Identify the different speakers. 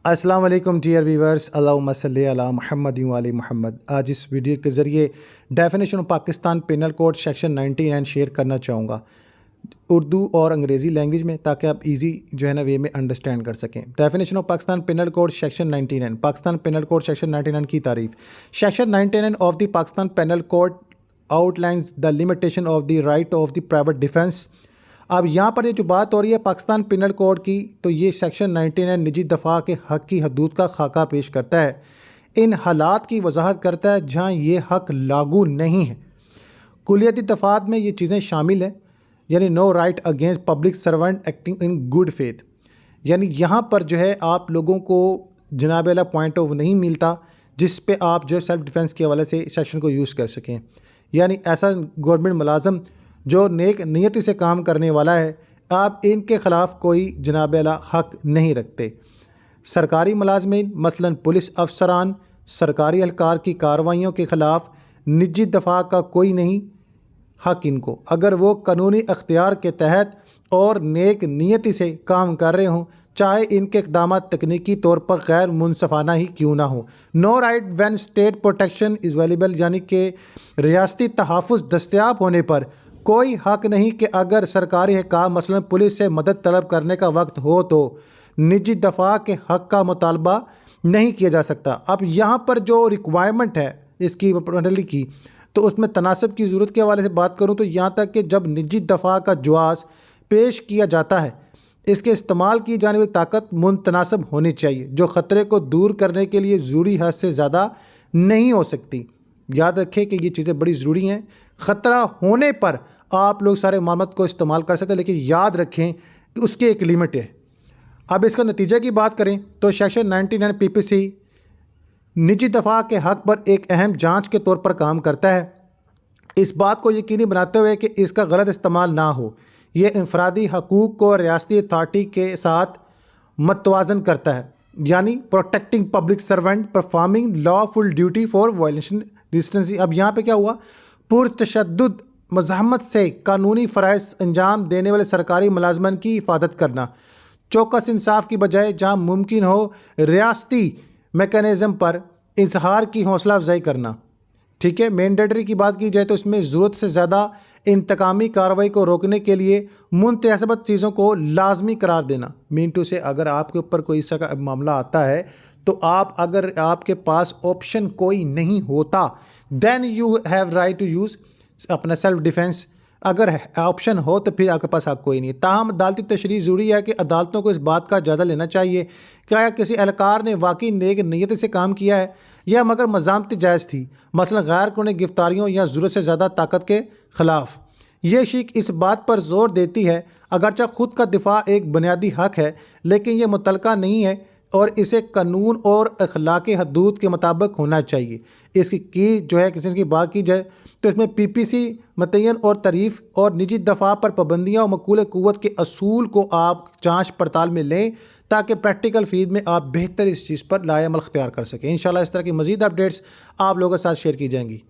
Speaker 1: अस्सलाम वालेकुम dear viewers, अल्लाहुम्मा सल्ली अला मुहम्मद व आले मुहम्मद। आज इस वीडियो के ज़रिए definition of Pakistan penal code section 99 share करना चाहूँगा उर्दू और अंग्रेज़ी लैंग्वेज में, ताकि आप इजी जो है ना वे में अंडरस्टैंड कर सकें। Definition of Pakistan penal code section 99। Pakistan penal code section 99 की तारीफ। Section 99 of the Pakistan penal code outlines the limitation of the right of the private defence. अब यहाँ पर ये जो बात हो रही है पाकिस्तान पिनल कोड की, तो ये सेक्शन 99 निजी दफ़ा के हक़ की हदूद का खाका पेश करता है। इन हालात की वजाहत करता है जहाँ ये हक़ लागू नहीं है। कुलियती दफ़ात में ये चीज़ें शामिल हैं, यानी no right against public servant acting in good faith. यानी यहाँ पर जो है आप लोगों को जनाब वाला पॉइंट ऑफ नहीं मिलता जिस पे आप जो है सेल्फ़ डिफेंस के हवाले से सेक्शन को यूज़ कर सकें। यानी ऐसा गवर्नमेंट मुलाजम जो नेक नियति से काम करने वाला है, आप इनके ख़िलाफ़ कोई जनाब वाला हक़ नहीं रखते। सरकारी मुलाजमीन मसलन पुलिस अफसरान, सरकारी एहलकार की कार्रवाइयों के ख़िलाफ़ निजी दफ़ा का कोई नहीं हक़ इनको, अगर वो कानूनी अख्तियार के तहत और नेक नियति से काम कर रहे हों, चाहे इनके इक़दाम तकनीकी तौर पर गैर मुनसफ़ाना ही क्यों ना हो। No right when state protection is available, यानी कि रियासती तहफ़्फ़ुज़ दस्तयाब होने पर कोई हक़ नहीं कि अगर सरकारी अहकाम मसलन पुलिस से मदद तलब करने का वक्त हो तो निजी दफ़ा के हक़ का मुतालबा नहीं किया जा सकता। अब यहाँ पर जो रिक्वायरमेंट है इसकी मंडली की, तो उसमें तनासब की ज़रूरत के हवाले से बात करूँ तो यहाँ तक कि जब निजी दफ़ा का जवाज़ पेश किया जाता है, इसके इस्तेमाल की जाने वाली ताकत मुतनासब होनी चाहिए, जो ख़तरे को दूर करने के लिए ज़रूरी हद से ज़्यादा नहीं हो सकती। याद रखें कि ये चीज़ें बड़ी ज़रूरी हैं। ख़तरा होने पर आप लोग सारे मालूमात को इस्तेमाल कर सकते हैं, लेकिन याद रखें कि उसकी एक लिमिट है। अब इसका नतीजे की बात करें तो सेक्शन 99 पीपीसी निजी दफ़ा के हक़ पर एक अहम जांच के तौर पर काम करता है, इस बात को यकीनी बनाते हुए कि इसका गलत इस्तेमाल ना हो। यह इंफरादी हकूक़ को रियासती अथॉरिटी के साथ मतवाज़न करता है, यानी protecting public servant performing lawful duty for violation distance. अब यहाँ पे क्या हुआ, पुरतशद्दुद मज़ाहमत से कानूनी फ़राइज़ अंजाम देने वाले सरकारी मुलाजमन की हिफाजत करना, चौकस इंसाफ की बजाय जहाँ मुमकिन हो रियासती मेकनिज़म पर इजहार की हौसला अफजाई करना। ठीक है, मैंडेटरी की बात की जाए तो इसमें ज़रूरत से ज़्यादा इंतकामी कार्रवाई को रोकने के लिए मुनतसबत चीज़ों को लाजमी करार देना। मीन टू से अगर आपके ऊपर कोई ऐसा का मामला आता है तो आप, अगर आपके पास ऑप्शन कोई नहीं होता, then you have right to use अपना सेल्फ डिफेंस। अगर ऑप्शन हो तो फिर आपके पास हक़ कोई नहीं है। ताहम अदालती तशरीह ज़रूरी है कि अदालतों को इस बात का जायज़ा लेना चाहिए क्या किसी एहलकार ने वाकई नेक नीयत से काम किया है या मगर मज़ामती जायज़ थी, मसलन गैर कानूनी गिरफ्तारियों या ज़रूरत से ज़्यादा ताकत के ख़िलाफ़। ये शीख इस बात पर ज़ोर देती है अगरचे ख़ुद का दिफा एक बुनियादी हक़ है, लेकिन यह मुतलका नहीं है और इसे कानून और अखलाकी हदूद के मुताबिक होना चाहिए। इसकी जो है किसी की बात की जाए तो इसमें पीपीसी मतयन और तारीफ़ और निजी दफ़ा पर पाबंदियाँ और मकूल क़ुव्वत के असूल को आप जाँच पड़ताल में लें, ताकि प्रैक्टिकल फील्ड में आप बेहतर इस चीज़ पर लाएअमल अख्तियार कर सकें। इंशाल्लाह इस तरह की मज़ीद अपडेट्स आप लोगों के साथ शेयर की जाएंगी।